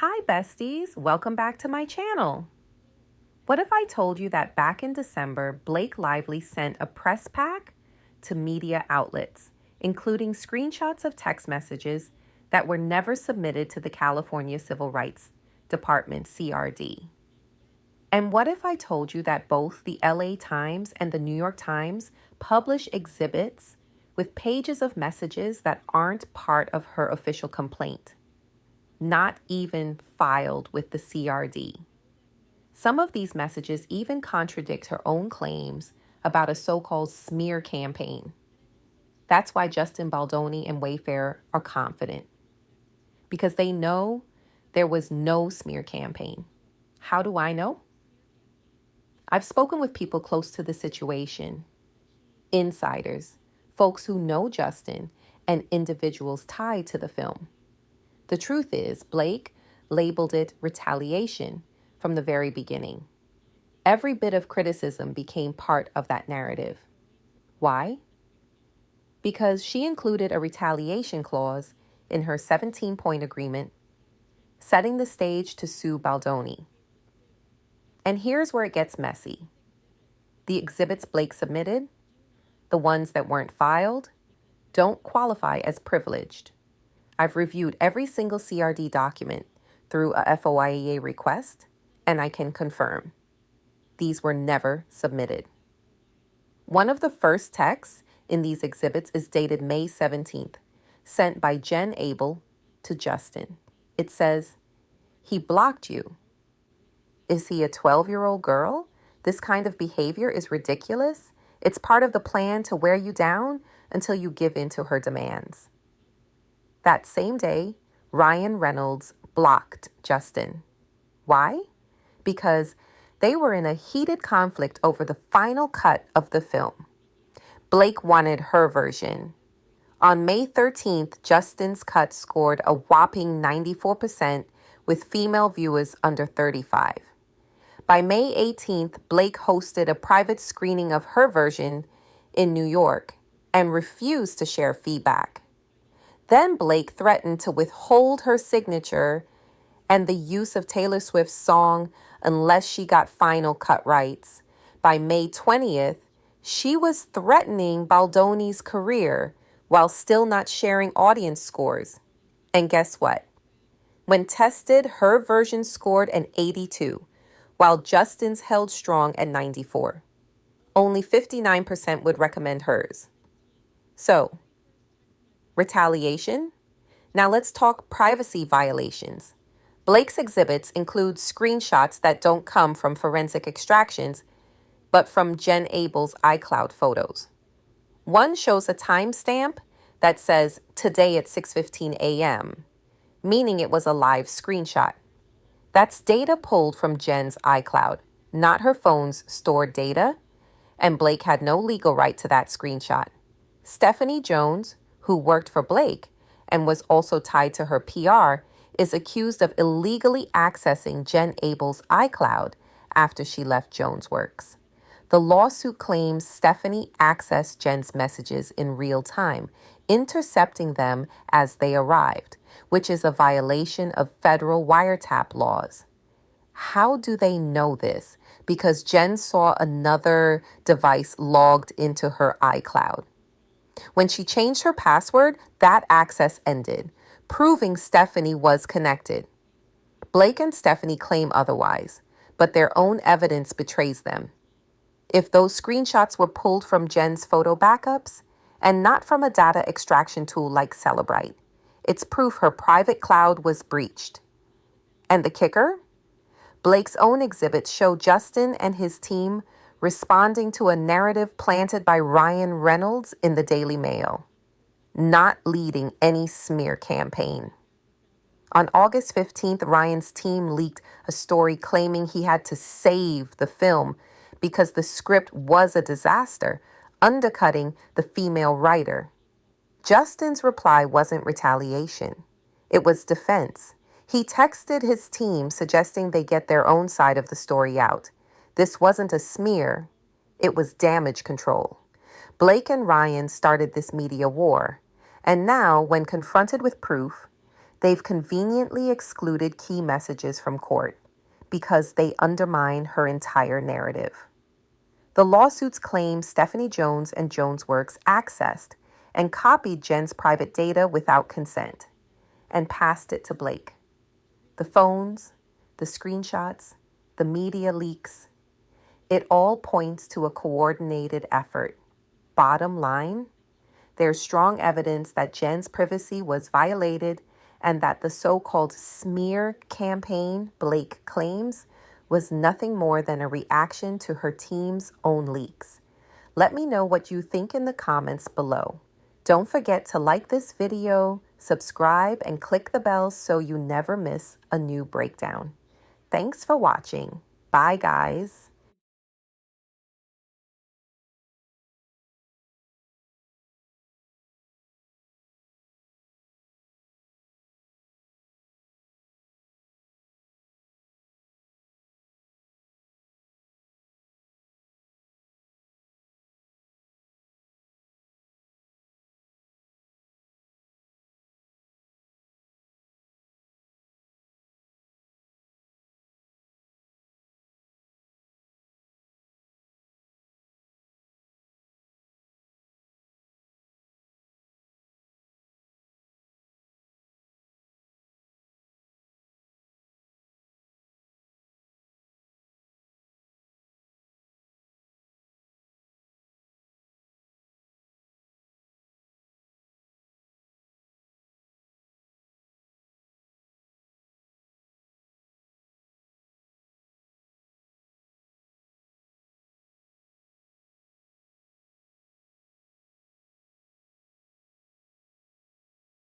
Hi besties, welcome back to my channel. What if I told you that back in December, Blake Lively sent a press pack to media outlets, including screenshots of text messages that were never submitted to the California Civil Rights Department, CRD? And what if I told you that both the LA Times and the New York Times publish exhibits with pages of messages that aren't part of her official complaint? Not even filed with the CRD. Some of these messages even contradict her own claims about a so-called smear campaign. That's why Justin Baldoni and Wayfair are confident, because they know there was no smear campaign. How do I know? I've spoken with people close to the situation, insiders, folks who know Justin, and individuals tied to the film. The truth is, Blake labeled it retaliation from the very beginning. Every bit of criticism became part of that narrative. Why? Because she included a retaliation clause in her 17-point agreement, setting the stage to sue Baldoni. And here's where it gets messy. The exhibits Blake submitted, the ones that weren't filed, don't qualify as privileged. I've reviewed every single CRD document through a FOIA request, and I can confirm these were never submitted. One of the first texts in these exhibits is dated May 17th, sent by Jen Abel to Justin. It says, "He blocked you. Is he a 12-year-old girl? This kind of behavior is ridiculous. It's part of the plan to wear you down until you give in to her demands." That same day, Ryan Reynolds blocked Justin. Why? Because they were in a heated conflict over the final cut of the film. Blake wanted her version. On May 13th, Justin's cut scored a whopping 94% with female viewers under 35. By May 18th, Blake hosted a private screening of her version in New York and refused to share feedback. Then Blake threatened to withhold her signature and the use of Taylor Swift's song unless she got final cut rights. By May 20th, she was threatening Baldoni's career while still not sharing audience scores. And guess what? When tested, her version scored an 82, while Justin's held strong at 94. Only 59% would recommend hers. So, retaliation? Now let's talk privacy violations. Blake's exhibits include screenshots that don't come from forensic extractions, but from Jen Abel's iCloud photos. One shows a timestamp that says today at 6:15 a.m., meaning it was a live screenshot. That's data pulled from Jen's iCloud, not her phone's stored data, and Blake had no legal right to that screenshot. Stephanie Jones, who worked for Blake and was also tied to her PR, is accused of illegally accessing Jen Abel's iCloud after she left Jones Works. The lawsuit claims Stephanie accessed Jen's messages in real time, intercepting them as they arrived, which is a violation of federal wiretap laws. How do they know this? Because Jen saw another device logged into her iCloud. When she changed her password, that access ended, proving Stephanie was connected. Blake and Stephanie claim otherwise, but their own evidence betrays them. If those screenshots were pulled from Jen's photo backups and not from a data extraction tool like Celebrite, it's proof her private cloud was breached. And the kicker? Blake's own exhibits show Justin and his team responding to a narrative planted by Ryan Reynolds in the Daily Mail, not leading any smear campaign. On August 15th, Ryan's team leaked a story claiming he had to save the film because the script was a disaster, undercutting the female writer. Justin's reply wasn't retaliation. It was defense. He texted his team suggesting they get their own side of the story out. This wasn't a smear. It was damage control. Blake and Ryan started this media war. And now, when confronted with proof, They've conveniently excluded key messages from court because they undermine her entire narrative. The lawsuits claim Stephanie Jones and JonesWorks accessed and copied Jen's private data without consent and passed it to Blake. The phones, the screenshots, the media leaks, it all points to a coordinated effort. Bottom line, there's strong evidence that Jen's privacy was violated and that the so-called smear campaign Blake claims was nothing more than a reaction to her team's own leaks. Let me know what you think in the comments below. Don't forget to like this video, subscribe, and click the bell so you never miss a new breakdown. Thanks for watching. Bye, guys.